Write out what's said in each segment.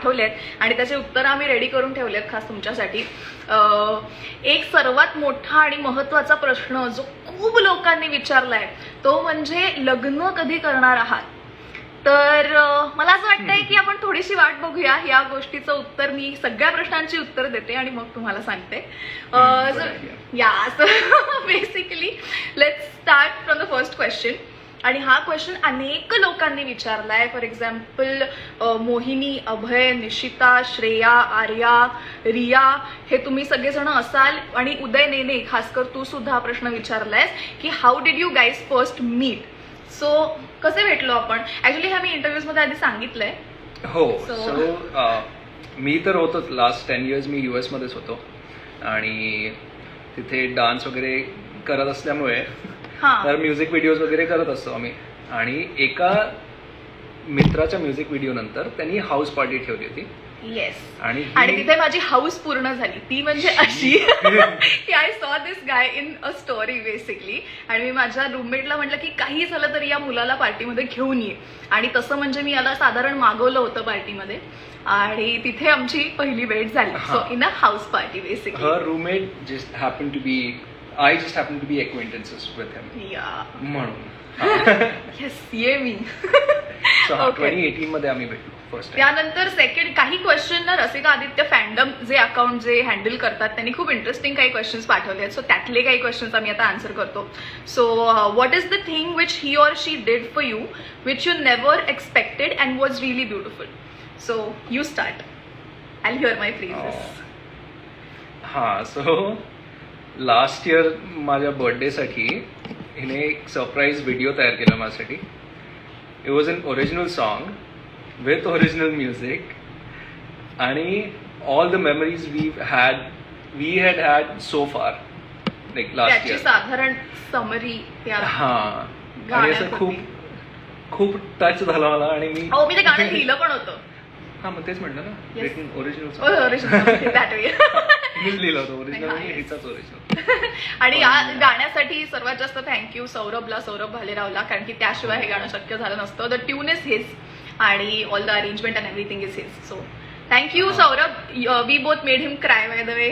पाठवलेत आणि त्याचे उत्तर आम्ही रेडी करून ठेवलेत खास तुमच्यासाठी. एक सर्वात मोठा आणि महत्त्वाचा प्रश्न जो खूप लोकांनी विचारलाय तो म्हणजे लग्न कधी करणार आहात. तर मला असं वाटतंय की आपण थोडीशी वाट बघूया. या गोष्टीचं उत्तर मी सगळ्या प्रश्नांची उत्तर देते आणि मग तुम्हाला सांगते. Basically let's start from the first question. आणि हा क्वेश्चन अनेक लोकांनी विचारलाय. फॉर एक्झाम्पल मोहिनी, अभय, निशिता, श्रेया, आर्या, रिया हे तुम्ही सगळेजण असाल. आणि उदय नेने खासकर तू सुद्धा हा प्रश्न विचारलायस की how did you guys first meet. So कसे भेटलो आपण. ऍक्च्युली हे मी इंटरव्ह्यूज मध्ये आधी सांगितलंय. हो. सो मी तर होतोच लास्ट 10 years मी US मध्येच होतो आणि तिथे डान्स वगैरे करत असल्यामुळे तर म्युझिक व्हिडिओज वगैरे करत असतो आम्ही. आणि एका मित्राच्या म्युझिक व्हिडिओ नंतर त्यांनी हाऊस पार्टी ठेवली होती. येस. आणि तिथे माझी हाऊस पूर्ण झाली. ती म्हणजे अशी की I saw this guy in a story basically. आणि मी माझ्या रूममेटला म्हटलं की काही झालं तरी या मुलाला पार्टीमध्ये घेऊन ये. आणि तसं म्हणजे मी याला साधारण मागवलं होतं पार्टीमध्ये आणि तिथे आमची पहिली भेट झाली. So in a house party basically. Her roommate just happen to be I just happen to be acquaintances with him. Yeah. म्हणून. Yes, ये मी. So 2018 मध्ये आम्ही भेटलो फर्स्ट टाइम. त्यानंतर सेकंड काही क्वेश्चन ना रसिका आदित्य फॅन्डम जे अकाउंट जे हँडल करतात त्यांनी खूप इंटरेस्टिंग काही क्वेश्चन्स पाठवले आहेत. सो त्यातले काही क्वेश्चन्स आम्ही आता आन्सर करतो. So what is the thing which he or she did for you which you never expected and was really beautiful. So you start. I hear my phrases. हा. So last year माझ्या बर्थडेसाठी हिने एक surprise video तयार केला माझ्यासाठी. It was an original song with original music आणि all the memories we had had so far like last year. साधारण समरी. हा. आणि असं खूप खूप टच झाला मला. आणि मी ते गाणं लिहिलं पण होतं. हा मग तेच म्हणलं ना रिटन ओरिजिनल मीच लिहिलं होतं ओरिजिनल. हिचाच ओरिजिनल. आणि या गाण्यासाठी सर्वात जास्त थँक्यू सौरभ भालेरावला कारण की त्याशिवाय हे गाणं शक्य झालं नसतं. द ट्यून इज हिज आणि all the arrangement and everything is his. So thank you Saurabh. We both made him cry by the way.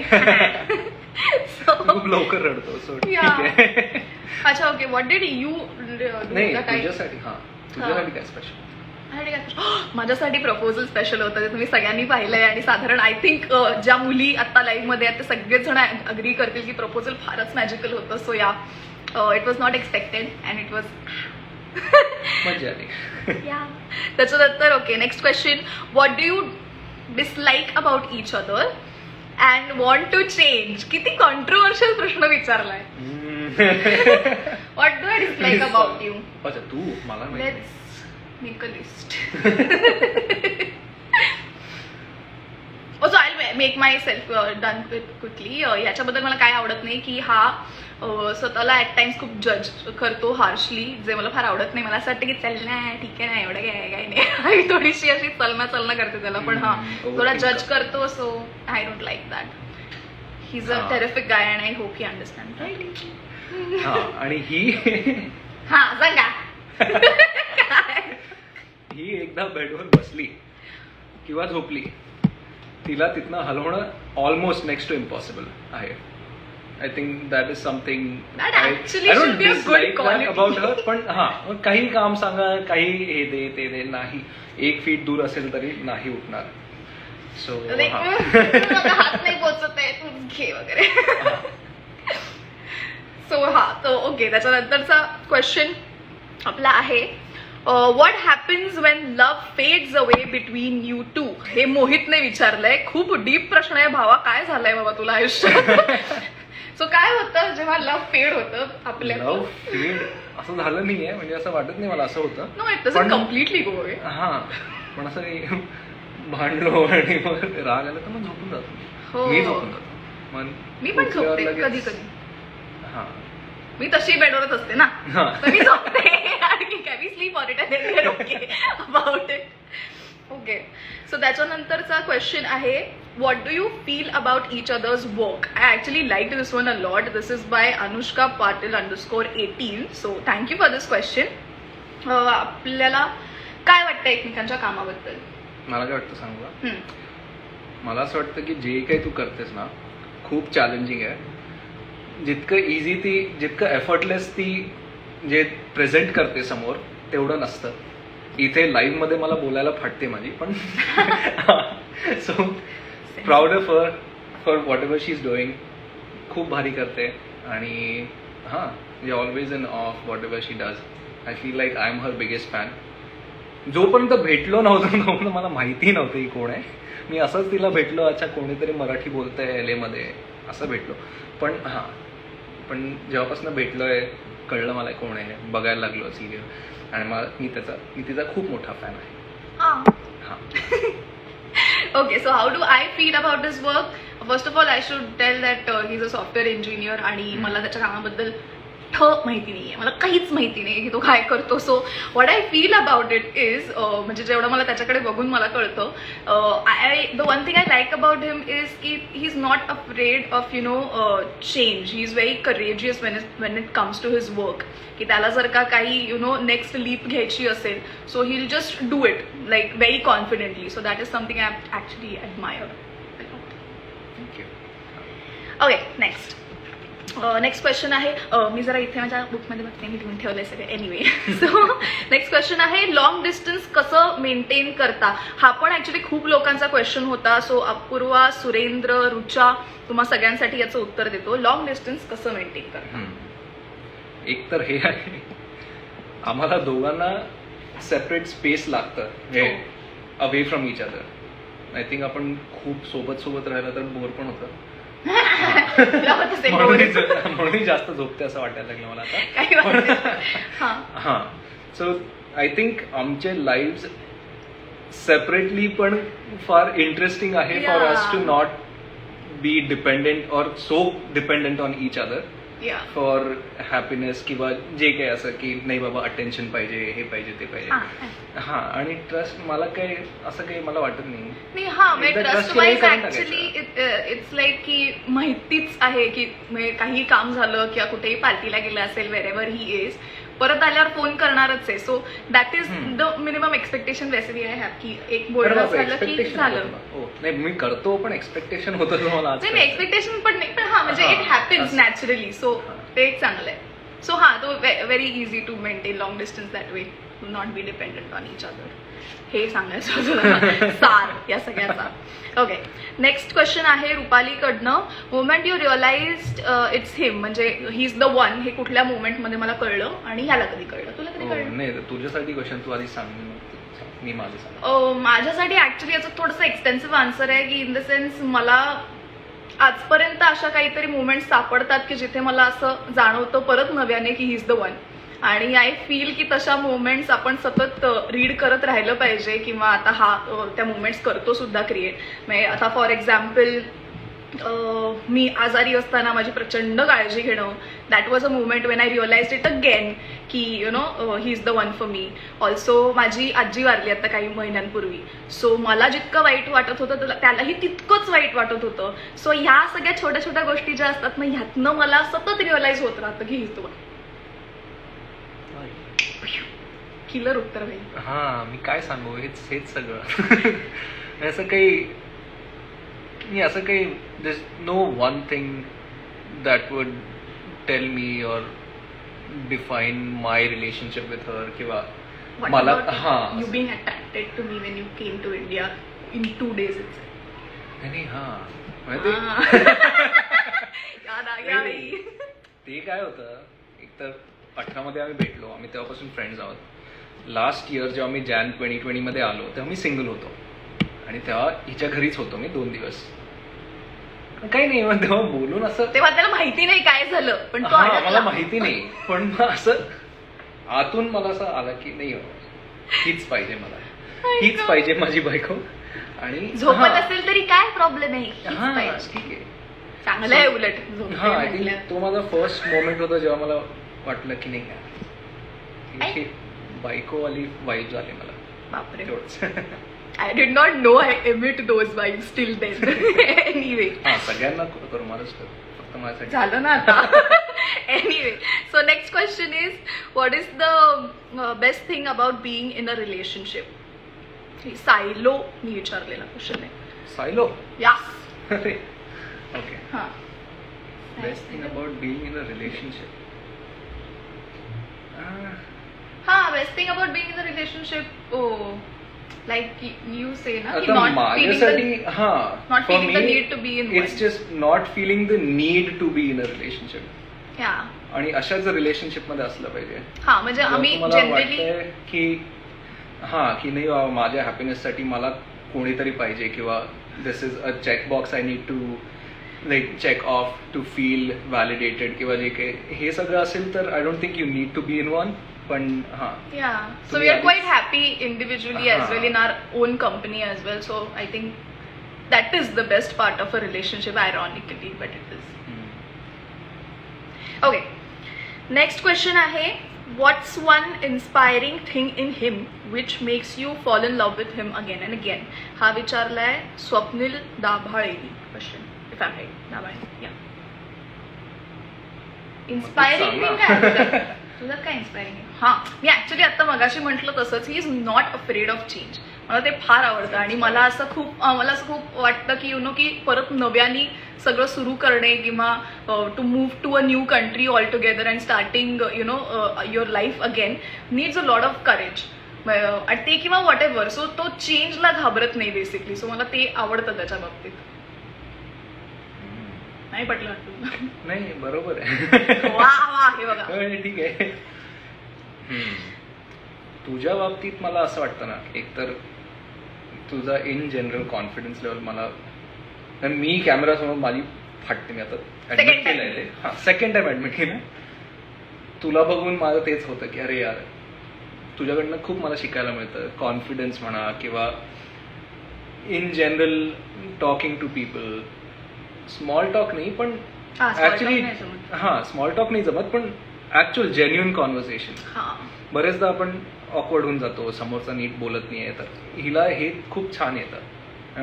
खूप लवकर रडतो. सो ठीक आहे. अच्छा ओके. व्हॉट डिड यू नाही तुझ्यासाठी. हा तुझ्यासाठी काय स्पेशल. माझ्यासाठी प्रपोजल स्पेशल होतं. ते तुम्ही सगळ्यांनी पाहिलंय आणि साधारण आय थिंक ज्या मुली आता लाईव्ह मध्ये आहेत ते सगळेच जण अग्री करतील की प्रपोजल फारच मॅजिकल होतं. सो या it was not expected and it was मजा आली. त्याच्यानंतर okay next question. What do you dislike about each other and want to change. किती कॉन्ट्रोवर्शियल प्रश्न विचारलाय. What do I dislike about you. अच्छा तू मला make a list. Also I'll make myself done with quickly. याच्याबद्दल मला काय आवडत नाही की हा स्वतःला ऍट टाइम्स खूप जज करतो हार्शली जे मला फार आवडत नाही. मला असं वाटतं की चल ना ठीक आहे ना एवढं काय नाही. थोडीशी अशी चलना करते त्याला. पण हा थोडा जज करतो. So I don't like that. He is a terrific guy and I hope he understand right. आणि ही हा सांगा. ही एकदा बेडवर बसली किंवा झोपली तिला तिथनं हलवणं ऑलमोस्ट नेक्स्ट टू इम्पॉसिबल आहे. I think that is something I don't dislike about her. पण हा काही काम सांगा काही हे दे ते दे नाही. 1 feet दूर असेल तरी नाही उठणार. सो हात नाही पोचत आहे तू घे वगैरे. सो तो ओके. त्याच्यानंतरचा क्वेश्चन आपला आहे what happens when love fades away between you two. हे मोहितने विचारलंय. खूप डीप प्रश्न आहे भावा. काय झालंय बाबा तुला आयुष्यात. सो काय होतं जेव्हा लव्ह फेड होतं आपल्या. लव्ह फेड असं झालं नाहीये म्हणजे असं वाटत नाही मला असं होतं. No it doesn't completely go away. हा पण असं भांडलो आणि मग राग आला तर मग झोपून जातो. मी झोपून जातो. मी पण झोपते कधी कधी. हा मी तशी बेडवरच असते ना. तर मी झोपते आणि काय मी sleep on it and okay about it. Okay. So त्याच्यानंतरचा क्वेश्चन आहे what do you feel about each others work. I actually like this one a lot. This is by Anushka Patil _18. So thank you for this question. आपल्याला काय वाटतं एकमेकांच्या कामाबद्दल. मला काय वाटतं सांगू का? हम्म. मला असं वाटतं की जे काही तू करतेस ना खूप चॅलेंजिंग आहे. जितकं एफर्टलेस ती जे प्रेझेंट करते समोर तेवढं नसतं. इथे लाईव्ह मध्ये मला बोलायला फाटते माझी पण so proud of her for whatever she is doing. खूप भारी करते आणि हां म्हणजे always in of whatever she does. I feel like I am her biggest fan. जोपर्यंत भेटलो नव्हतं तोपर्यंत मला माहिती नव्हतं ही कोण आहे. मी असंच तिला भेटलो, अच्छा कोणीतरी मराठी बोलतंय LA मध्ये असं भेटलो. पण जेव्हापासून भेटलोय कळलं मला कोण आहे, बघायला लागलो सिरियल आणि मी तिचा खूप मोठा फॅन आहे. हां. Okay, so how do I feel about his work? First of all, I should tell that he's a software engineer आणि मला त्याच्या कामाबद्दल माहिती नाहीये, मला काहीच माहिती नाही की तो काय करतो. So what I feel about it is म्हणजे जेवढं मला त्याच्याकडे बघून मला कळतं, the one thing I like about him is की he is not afraid of change. He is very courageous when it comes to his work. की त्याला जर का काही नेक्स्ट लीप घ्यायची असेल so he will just do it like very confidently. So that is something I actually admire. Thank you. Okay, next question आहे. मी जरा इथे माझ्या बुकमध्ये बघते, मी लिहून ठेवलंय सगळे. एनिवे, सो नेक्स्ट क्वेश्चन आहे लॉंग डिस्टन्स कसं मेंटेन करता. हा पण ऍक्च्युली खूप लोकांचा क्वेश्चन होता. सो अपूर्वा, सुरेंद्र, रुचा, तुम्हा सगळ्यांसाठी याचं उत्तर देतो. लॉंग डिस्टन्स कसं मेंटेन करता. एक तर हे आहे, आम्हाला दोघांना सेपरेट स्पेस लागतं away from each other. I think आपण खूप सोबत राहिलं तर बोर पण होतं. म्हणून जास्त झोपते असं वाटायला लागलं मला आता. हा, सो आय थिंक आमचे लाईव्ह सेपरेटली पण फार इंटरेस्टिंग आहे for us to not be dependent or so dependent on each other for happiness किंवा जे काही असं की नाही बाबा अटेन्शन पाहिजे, हे पाहिजे, ते पाहिजे. हा, आणि ट्रस्ट मला काही असं काही मला वाटत नाही. हा, trust wise actually it's like की माहितीच आहे की काही काम झालं किंवा कुठेही पार्टीला गेलं असेल वेर एव्हर ही इज, परत आल्यावर फोन करणारच आहे. So that is the minimum expectation basically I have की एक बोलणं झालं की झालं. नाही मी करतो पण एक्सपेक्टेशन होतं मला. नाही एक्सपेक्टेशन पण नाही, पण हा म्हणजे इट हॅपन्स नॅचरली. सो ते एक चांगलं आहे. सो हा, तो very easy to maintain long distance that way, to not be dependent on each other. हे सांगायचं सार या सगळ्याचा. ओके, नेक्स्ट क्वेश्चन आहे रुपालीकडनं. Moment you realized it's him, म्हणजे ही इज द वन, हे कुठल्या मोमेंटमध्ये मला कळलं आणि ह्याला कधी कळलं, तुला कधी कळलं. नाही, तुझ्यासाठी क्वेश्चन तू आधी सांग, मी माझं सांग. माझ्यासाठी ऍक्च्युली याचं थोडंसं एक्सटेन्सिव्ह आन्सर आहे की इन द सेन्स मला आजपर्यंत अशा काहीतरी मोमेंट्स सापडतात की जिथे मला असं जाणवतं परत नव्याने की ही इज द वन. आणि आय फील की तशा मोमेंट्स आपण सतत रीड करत राहिलं पाहिजे किंवा आता हा त्या मोमेंट्स करतो सुद्धा क्रिएट. म्हणजे आता फॉर एक्झाम्पल मी आजारी असताना माझी प्रचंड काळजी घेणं, that was a moment when I realised it again की he is the one for me. Also माझी आजी वारली आता काही महिन्यांपूर्वी. सो मला जितकं वाईट वाटत होतं त्यालाही तितकंच वाईट वाटत होतं. सो ह्या सगळ्या छोट्या छोट्या गोष्टी ज्या असतात ना, ह्यातनं मला सतत रिअलाइज होत राहतं की he is the one. Killer उत्तर भाई. हा, मी काय सांगू, हेच सगळं. असं काही there's no one thing that would tell me or define my relationship with her किंवा मला you being attracted to me when you came to India in 2 days itself. नाही, माहिती याद आ गया भाई. ते काय होतं, एक तर 18 मध्ये आम्ही भेटलो, आम्ही तेव्हापासून फ्रेंड्स आहोत. लास्ट इयर जेव्हा मी जॅन 2020 मध्ये आलो तेव्हा मी सिंगल होतो आणि तेव्हा हिच्या घरीच होतो मी 2 दिवस. काही नाही, मग तेव्हा बोलून असं, तेव्हा त्याला माहिती नाही काय झालं, पण मला माहिती नाही, पण मग असं आतून मला असं आलं की नाही हीच पाहिजे, मला हीच पाहिजे माझी बायको. आणि झोपत असेल तरी काय प्रॉब्लेम आहे, ठीक आहे, चांगलं आहे उलट. हा, आय थिंक तो माझा फर्स्ट मोमेंट होता जेव्हा मला वाटलं की नाही काय बायकोवाली वाईब झाली मला. बापरे, तेवढंच. I did not know I emit those vibes till then. Anyway. हा, सगळ्यांना करू, मलाच करू, फक्त माझ्यासाठी झालं ना आता. Anyway, so next question is, what is the best thing about being in a relationship? सायलो मी विचारलेला क्वेश्चन आहे. सायलो. यास. अरे ओके. हा. Best thing about being in a relationship. हा, best thing about being in a relationship, like you say ना की आता not माझ्यासाठी हा not for feeling the me, need to be in it's one. just not feeling the need to be in a relationship. या. आणि अशाच relationship मध्ये असलं पाहिजे. हा, म्हणजे जर आम्ही तुम्हाला जनरली वाटतंय की की नाही बाबा माझ्या हॅपीनेस साठी मला कोणीतरी पाहिजे किंवा this is a check box I need to like check off to feel validated किंवा जे काही हे सगळं असेल तर I don't think you need to be in one. पण हा Yeah, so तुम्ही we are आधीच- quite happy individually as well in हाँ. our own company as well. So I think that is the best part of a relationship, ironically, but it is. Okay. Next question आहे, what's one inspiring thing in him which makes you fall in love with him again and again? हा विचारलाय स्वप्नील दाभाळेनी. Question if I right. Dabhale. Yeah. Inspiring thing काय आहे तुझ्यात? तुझ्यात काय inspiring आहे? हा, मी ऍक्च्युली आता मगाशी म्हटलं तसंच, ही is not afraid of change. मला ते फार आवडतं आणि मला असं खूप वाटतं की की परत नव्याने सगळं सुरू करणे किंवा to move to a new country all together and starting your life again needs a lot of courage. ते किंवा व्हॉट एव्हर. सो तो चेंजला घाबरत नाही बेसिकली. सो मला ते आवडतं त्याच्या बाबतीत. नाही पटलं वाटतं. नाही बरोबर आहे. वा वा, हे बघा. ठीक आहे. तुझ्या बाबतीत मला असं वाटतं ना, एकतर तुझा इन जनरल कॉन्फिडन्स लेवल मला, मी कॅमेरा समोर माझी फाटते. मी आता ऍडमिट केलंय ते. हा, सेकंड टाइम ऍडमिट केलं. तुला बघून माझं तेच होतं की अरे यार तुझ्याकडनं खूप मला शिकायला मिळतं. कॉन्फिडन्स म्हणा किंवा in general talking to people. Small talk नाही पण ऍक्च्युली स्मॉल टॉक नाही जमत पण ऍक्च्युअल जेन्युइन कॉन्व्हर्सेशन. बरेचदा आपण ऑकवर्ड होऊन जातो, समोरचा नीट बोलत नाहीये, तर हिला हे खूप छान येतं.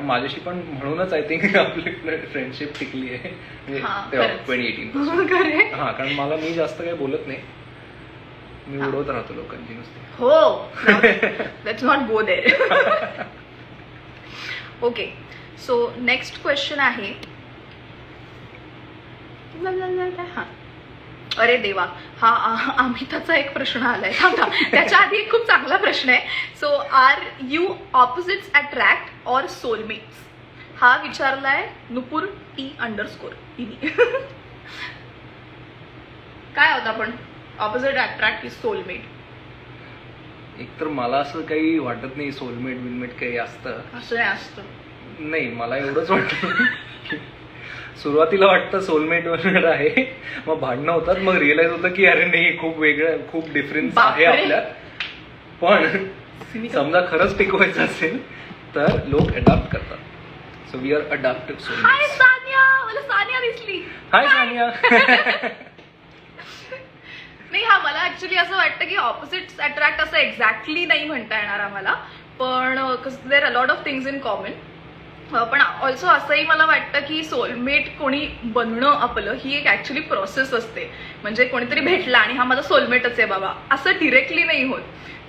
माझ्याशी पण म्हणूनच आय थिंक आपली फ्रेंडशिप टिकली आहे 2018. हा, कारण मी जास्त काही बोलत नाही. मी उडवत राहतो लोकांची नुसती. हो, let's not go there. Okay, so next question आहे. हा, अरे देवा, हा अमिताचा एक प्रश्न आलाय. थांबा, त्याच्या आधी एक खूप चांगला प्रश्न आहे. So are you opposites attract or soulmates? हा विचारलाय नुपूर T_. काय होता पण ऑपोजिट अट्रॅक्ट की सोलमेट? एकतर मला असं काही वाटत नाही सोलमेट बिलमेट काही असतं. असं नाही असतं. नाही, मला एवढंच वाटतं. सुरुवातीला वाटतं सोलमेट वगैरे आहे, मग भांडणं होतात, मग रिअलाइज होतं की अरे नाही खूप वेगळं, खूप डिफरन्स आहे आपल्यात. पण समजा खरंच टिकवायचं असेल तर लोक अडॉप्ट करतात. So we are adoptive soulmates. Hi Saniya, मला सानिया दिसली. हाय सानिया. नाही, हा मला ऍक्च्युली असं वाटतं की ऑपोजिट अट्रॅक्ट असं एक्झॅक्टली नाही म्हणता येणार आम्हाला, पण there a lot of things in common. पण ऑल्सो असंही मला वाटतं की सोलमेट कोणी बनणं आपलं ही एक ऍक्च्युली प्रोसेस असते. म्हणजे कोणीतरी भेटला आणि हा माझा सोलमेटच आहे बाबा असं डिरेक्टली नाही होत.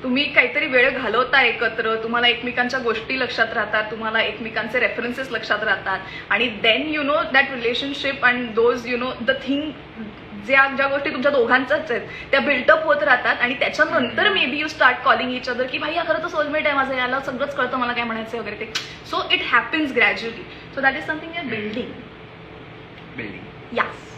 तुम्ही काहीतरी वेळ घालवता एकत्र, तुम्हाला एकमेकांच्या गोष्टी लक्षात राहतात, तुम्हाला एकमेकांचे रेफरन्सेस लक्षात राहतात आणि then that relationship and those the thing, ज्या गोष्टी तुमच्या दोघांच्याच आहेत त्या बिल्टअप होत राहतात आणि त्याच्यानंतर may be you start calling each other की भाई हा खरं तर सोलमेट आहे माझं, याला सगळंच कळतं मला काय म्हणायचं वगैरे ते. So it happens gradually. So that is something you are building. Yes.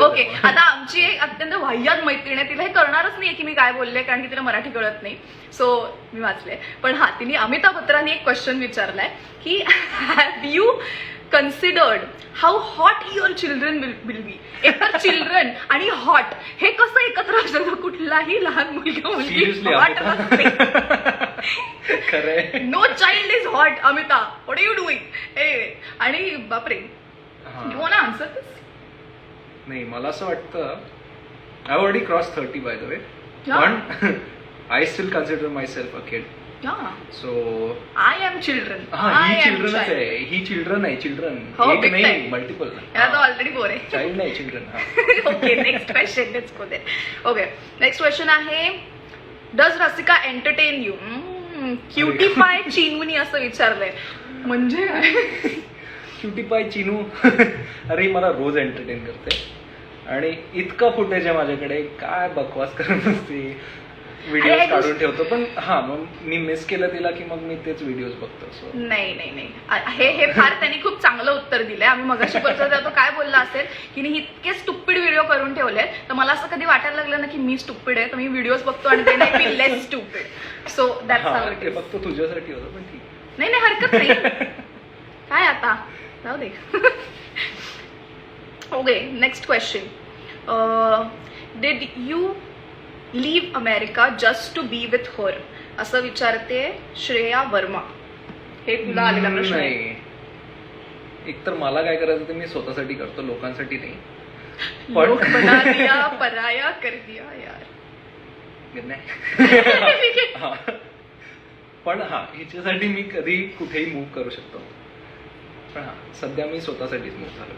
Okay, आता आमची एक अत्यंत वाह्यात मैत्रीण आहे, तिला हे कळणारच नाही की मी काय बोलले कारण की तिला मराठी कळत नाही. सो मी वाचले, पण हा, तिने अमिताभ बत्रांनी एक क्वेश्चन विचारलाय की have you considered how hot your children will be? एकतर चिल्ड्रन आणि हॉट हे कसं एकत्र असतं? कुठलाही लहान मुलगी हॉट नसते. No child is hot. Amita, what are you doing? आणि बापरे, you want to answer this? नाही, मला असं वाटतं I already cross 30 by the way, पण I still consider myself a kid. So I am children. ही चिल्ड्रनच आहे. ही चिल्ड्रन आहे. चिल्ड्रन एक नाही, मल्टिपल. ऑलरेडी बोर आहे. चाइल्ड नाही, children. Okay, next question. Let's go there. Okay, next question आहे, does Rasika entertain you? Cutie पाय चिनूनी असं विचारलंय म्हणजे काय? क्युटी पाय चिनू अरे ही मला रोज एंटरटेन करते आणि इतका फुटेज आहे माझ्याकडे, काय बकवास करत असते, व्हिडिओ अरे, काढून ठेवतो. पण हा, मग मी मिस केलं तिला की मग मी तेच व्हिडिओज बघतो. सो नाही नाही नाही, हे फार त्यांनी खूप चांगलं उत्तर दिलंय. आम्ही मगाशी बोलतो तो काय बोलला असेल की मी इतके स्टुपिड व्हिडिओ करून ठेवले, तर मला असं कधी वाटायला लागलं ना की मी स्टुपिड आहे, तर मी व्हिडिओज बघतो आणि ते नाही मी less stupid. So that's how it ते इज. फक्त तुझ्यासाठी होतं, पण ठीक. नाही नाही, हरकत नाही. काय आता, जाऊ दे. Okay, next question. Did you leave America just to be with her, असं विचारते श्रेया वर्मा. हे तुला आलेला प्रश्न आहे. नाही, एकतर मला काय करायचं ते मी स्वतःसाठी करतो, लोकांसाठी नाही. लोक बना दिया पराया कर दिया यार. हा. पण हा, हिच्यासाठी मी कधी कुठेही मूव्ह करू शकतो. पण हा, सध्या मी स्वतःसाठीच मूव्ह झालो.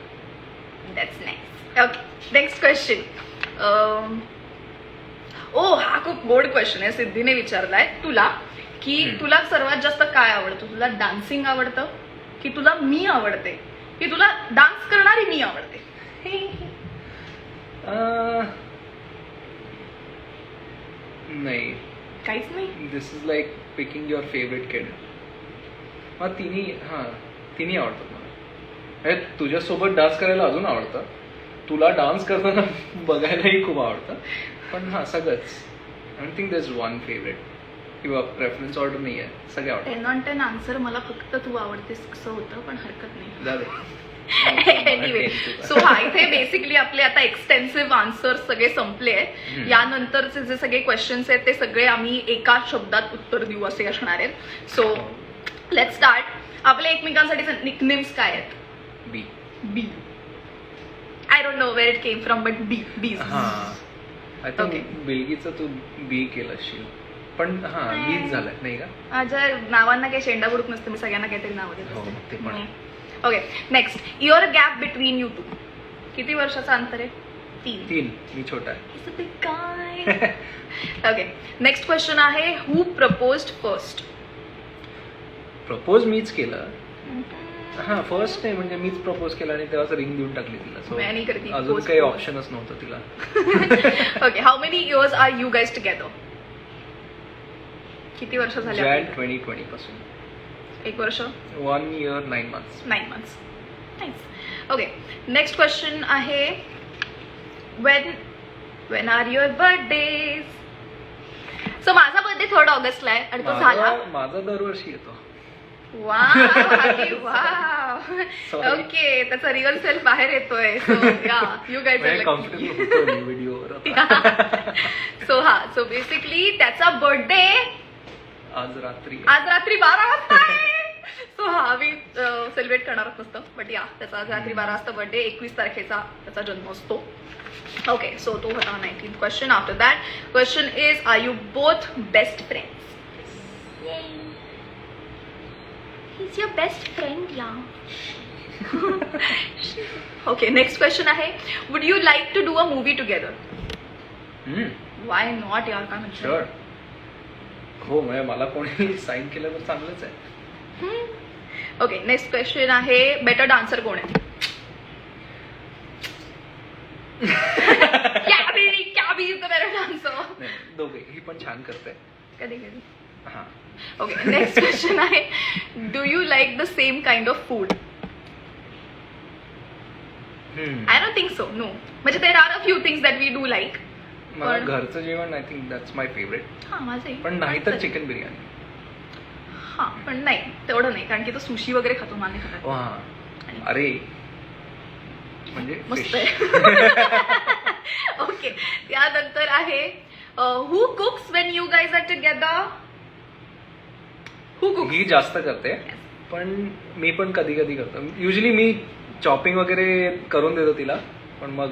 That's nice. Okay, next question. हा खूप गोड क्वेश्चन आहे. सिद्धीने विचारलाय तुला की तुला सर्वात जास्त काय आवडतं? तुला डान्सिंग आवडतं की तुला मी आवडते की तुला डान्स करणारी मी आवडते? नाही, काहीच नाही. This is like picking your favourite kid. तिन्ही आवडतात मला. म्हणजे तुझ्यासोबत डान्स करायला अजून आवडतं, तुला डान्स करताना बघायलाही खूप आवडतं. पण हा, सगळंच. I don't think there is one favourite किंवा प्रेफरन्स ऑर्डर नाही आहे, सगळे आवडतात. 10 on 10 आन्सर मला फक्त तू आवडतेस असं होतं, पण हरकत नाही. जाऊ एनिवे, सो हा, इथे बेसिकली आपले आता एक्सटेन्सिव्ह आन्सर सगळे संपले आहेत. यानंतरचे जे सगळे क्वेश्चन्स आहेत ते सगळे आम्ही एका शब्दात उत्तर देऊ असे असणार आहेत. So let's start. आपल्या एकमेकांसाठीचे निकनेम्स काय आहेत? B. B. I don't know where it came from, but B. B. I think बिलगीचं तू बी केलं असशील, पण हा, बीच झालाय नाही का? माझ्या नावांना काही शेंडा बुडूक नसते, मी सगळ्यांना काहीतरी नावं देत हो, ते पण असते. आहे. Okay, next. Year gap between you two. किती वर्षाचा अंतर आहे? 3. मी छोटा आहे. काय? ओके, नेक्स्ट क्वेश्चन आहे. हू प्रपोज्ड फर्स्ट? प्रपोज मीच केलं. हा, फर्स्ट नाही, म्हणजे मीच प्रपोज केला आणि तेव्हाच रिंग देऊन टाकली तिला. सो मी नाही करती, अजून post काही propose. ऑप्शनच नव्हतं तिला. Okay, how many years are you guys together? किती वर्ष झाले? जॅन 2020 पासून. 1 वर्ष. 1 year 9 months. 9 months. Nice. Okay, next question आहे. When are your birthdays? So माझा बर्थडे 3rd ऑगस्टला आहे आणि तो झाला. माझा दरवर्षी येतो. वा. ओके, त्याचा रिअल सेल्फ बाहेर येतोय. सो या, यू गाईज कम्फर्टेबल व्हिडिओवर. सो हा, सो बेसिकली त्याचा बर्थडे आज रात्री 12 वाजता आहे. सो हा, आम्ही सेलिब्रेट करणार नसतं, बट या, त्याचा आज रात्री 12 वाजता बर्थडे. 21 तारखेचा त्याचा जन्म असतो. ओके, सो तो होता 19th question. After that question is, are you both best friends? He's your best friend, yeah. Okay, next question आहे. Would you like to do a movie together? Why not, यार? काय म्हणतो? Sure. हो, म्हणजे मला कोणी साईन केलं तर चांगलंच आहे. ओके, नेक्स्ट क्वेश्चन आहे. बेटर डान्सर कोण आहे? Cabby is the better dancer. दोघे. ही पण छान करते कधी कधी. हा. ओके, नेक्स्ट क्वेश्चन आहे. Do you like the same kind of food? I don't think so. No, म्हणजे there are a few things that we do like. मला घरचं जेवण I think that's my favourite. हा, माझंही. पण नाही तर चिकन बिर्याणी. हा, पण नाही तेवढं नाही, कारण की तो सुशी वगैरे खातो, मान्य खातो. वा, अरे म्हणजे मस्त आहे. ओके, त्यानंतर आहे. Who cooks when you guys are together? Who cooks? ही जास्त करते, पण मी पण कधी कधी करतो. युजली मी चॉपिंग वगैरे करून देतो तिला, पण मग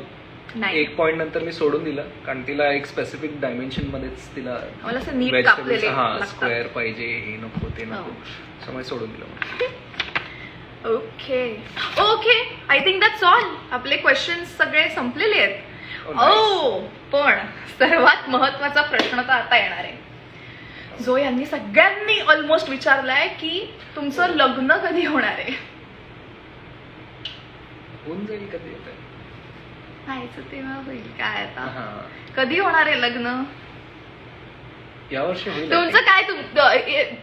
एक पॉइंट नंतर मी सोडून दिलं, कारण तिला एक स्पेसिफिक डायमेन्शन मध्येच तिला मला असं नीट कापलेले लागतात. स्क्वेअर पाहिजे, हे नको ते नको, त्यामुळे सोडून दिलं. Okay okay, I think that's all. आपले क्वेश्चन्स सगळे संपलेले आहेत. पण सर्वात महत्वाचा प्रश्न तर आता येणार आहे. जो यांनी सगळ्यांनी ऑलमोस्ट विचारलाय की तुमचं लग्न कधी होणार आहे. होऊन जाईल कधी येतं. व्हायचं तेव्हा होईल. काय आता हा, कधी होणार आहे लग्न यावर्षी होईल. तुमचं काय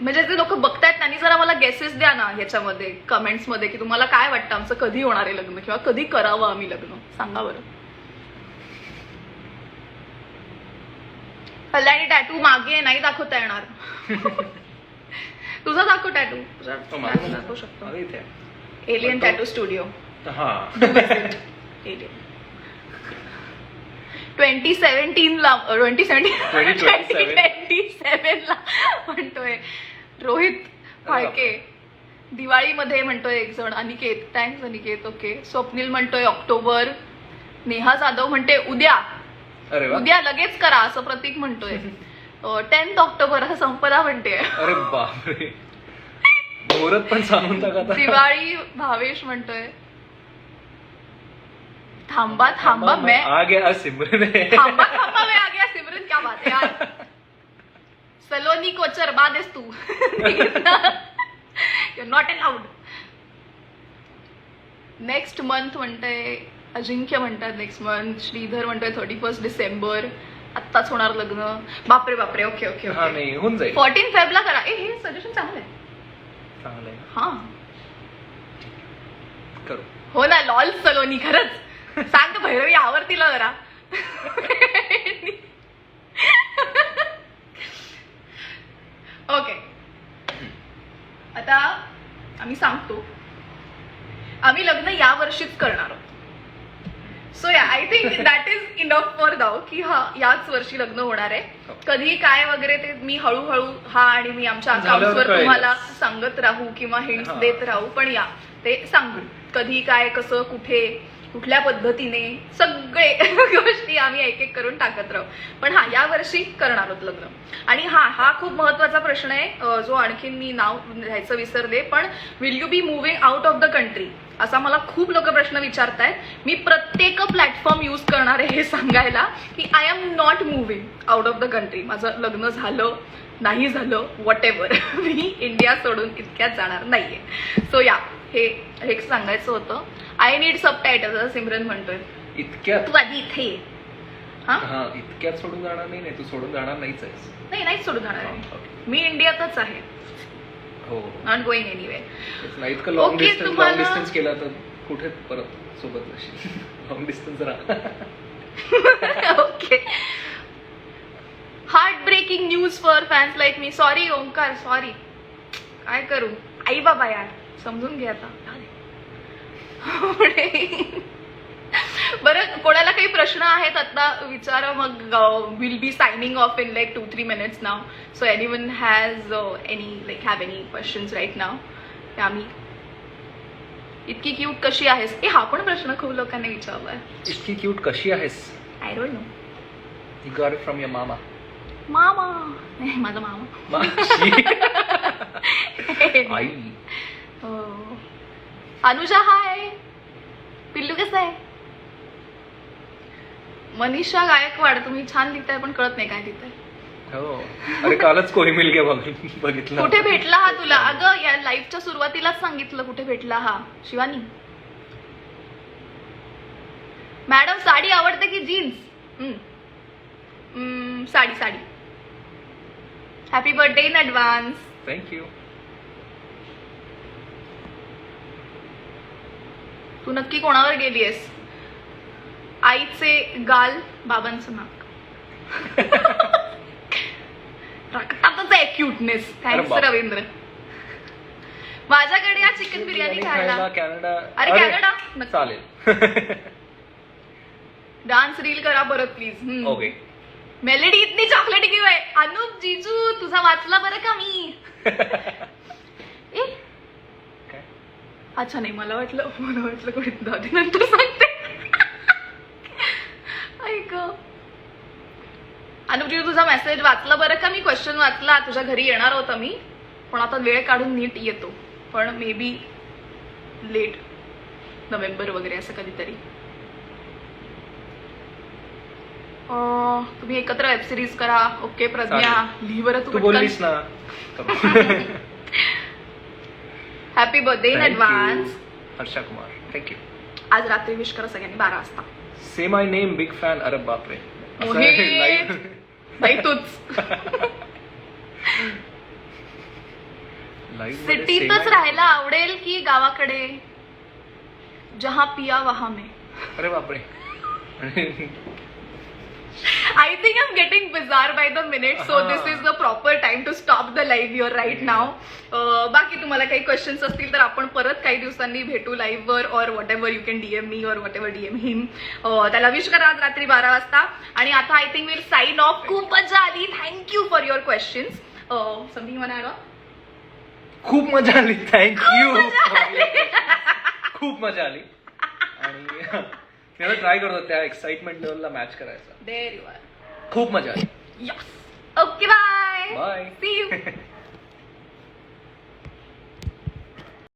म्हणजे जे लोक बघतायत त्यांनी जरा मला गेसेस द्या ना ह्याच्यामध्ये कमेंट्स मध्ये की तुम्हाला काय वाटतं आमचं कधी होणार आहे लग्न किंवा कधी करावं आम्ही लग्न सांगा बरं. कल्याणी टॅटू मागे नाही दाखवता येणार. तुझा दाखव टॅटू. तुझा tattoo दाखवू शकतो. अरे इथे. Alien tattoo studio. हा. एलियन 2017 ला 2027 ला म्हणतोय रोहित फाळके. दिवाळीमध्ये म्हणतोय एक जण. अनिकेत, थँक्स अनिकेत. ओके. स्वप्नील म्हणतोय ऑक्टोबर. नेहा जाधव म्हणते उद्या. अरे वा. उद्या लगेच करा असं प्रतीक म्हणतोय. 10 ऑक्टोबर असं संपदा म्हणते. अरे बापरे, मुहूर्त पण सांगून टाका आता. दिवाळी भावेश म्हणतोय थांबा थांबा मैं आ गया सिमरन. थांबा थांबा मैं आ गया सिमरन. क्या बात है यार. सलोनी कोचर बाद आहेस तू. Not allowed. नेक्स्ट मंथ म्हणतंय अजिंक्य म्हणतात नेक्स्ट मंथ. श्रीधर म्हणतोय 31 डिसेंबर. आत्ताच होणार लग्न. बापरे बापरे. ओके ओके हा नाही होऊन जाईल. 14 फेबला करा. हे सजेशन चांगलं आहे. चांगलं आहे. हा करू. हो ना. लॉल सलोनी खरंच. सांग भैरवी आवडतीला जरा. ओके. आता आम्ही सांगतो आम्ही लग्न या वर्षीच करणार आहोत. सो या I think that is enough for now की हा याच वर्षी लग्न होणार आहे. कधी काय वगैरे ते मी हळूहळू हा आणि मी आमच्या अकाउंटवर तुम्हाला सांगत राहू किंवा हिंट्स देत राहू. पण या ते सांगू कधी काय कसं कुठे कुठल्या पद्धतीने सगळे गोष्टी आम्ही एक एक करून टाकत राहू. पण हा या वर्षी करणार आहोत लग्न. आणि हा खूप महत्वाचा प्रश्न आहे जो आणखीन मी नाव घ्यायचं विसरले. पण will you be moving out of the country असा मला खूप लोक प्रश्न विचारतायत. मी प्रत्येक प्लॅटफॉर्म यूज करणार आहे हे सांगायला की I am not moving out of the country. माझं लग्न झालं नाही झालं वॉट एव्हर मी इंडिया सोडून इतक्यात जाणार नाहीये. सो या हे सांगायचं होतं. आय नीड सबटायटल असं सिमरन म्हणतोय. इतक्यात तू आधी इथे ये. हा इतक्यात सोडून जाणार नाही. तू सोडून जाणार नाहीच आहेस. नाहीच सोडून जाणार आहे. मी इंडियातच आहे. हो. Not going anyway. नाही इतकं लॉंग Okay, डिस्टन्स तुम्हाला- डिस्टन्स केला तर कुठे परत सोबत जाशील. लॉंग डिस्टन्स राहा. Okay. Heart breaking news for fans like me. Sorry Omkar sorry. काय करू. आई बाबा यार समजून घे आता. बरं कोणाला काही प्रश्न आहेत आता विचारा. मग will be signing off in like 2-3 minutes now. So anyone has have any questions right now. आम्ही इतकी क्यूट कशी आहेस. हा पण प्रश्न खूप लोकांनी विचारलाय. इतकी क्यूट कशी आहेस. I don't no. You got it from your मामा. मामा माझा मामा. आई. अनुजा हाय. पिल्लू कसं आहे. मनीषा गायकवाड तुम्ही छान लिहिताय पण कळत नाही काय लिहिताय. हो. अरे कालच कोणी मिल गया बघितलं. कुठे भेटला हा तुला. अगं या लाईफच्या सुरुवातीलाच सांगितलं कुठे भेटला हा. शिवानी मॅडम साडी आवडते की jeans. Sari sari. Happy birthday in advance. Thank you. तू नक्की कोणावर गेलीयस. आईचे गाल बाबांचं नाक. रक्तातच आहे क्यूटनेस. थँक्स रवींद्र. माझ्याकडे या चिकन बिर्याणी खायला. कॅनडा. अरे कॅनडा चालेल. डान्स रील करा परत प्लीज. ओके. मेलेडी इतनी चॉकलेट क्यों आहे. अनुप जीजू तुझा वाचला बरं का मी. अच्छा नाही मला वाटलं कुठे दादी नंतर सांगते. ऐक अनुपजी तुझा मेसेज वाचला बरं का मी. क्वेश्चन वाचला. तुझ्या घरी येणार होता मी पण आता वेळ काढून नीट येतो. पण मे बी लेट नोव्हेंबर वगैरे असं कधीतरी. तुम्ही एकत्र वेब सिरीज करा. ओके प्रज्ञा, लिही बरं तू तू बोललीस ना. Happy birthday in advance. Harsha Kumar, thank you. आज रात्री विश करा सगळ्यांनी 12 वाजता. से माय नेम, बिग फॅन. अरे बापरे, असं मोहित. आहे live. बाई तूच Live मध्ये सिटीतच say my- राहायला आवडेल की गावाकडे? जहा पिया वहा में. अरे बापरे. I think I'm getting bizarre by the minute, so this is the proper time to stop the live here right now. बाकी तुम्हाला काही क्वेश्चन्स असतील तर आपण परत काही दिवसांनी भेटू लाईव्ह वर, और what ever you can DM me और वॉट एव्हर डीएम हिम. त्याला विश करा आज रात्री 12 वाजता. आणि आता I think will sign off. खूप मजा आली. Thank you for your questions. Something one add on. खूप मजा आली. थँक्यू. खूप मजा आली. आणि मी आता ट्राय करतो त्या एक्साइटमेंट लेवलला मॅच करायचा. There you are. खूप मजा आली. Yes. Okay bye. Bye. See you.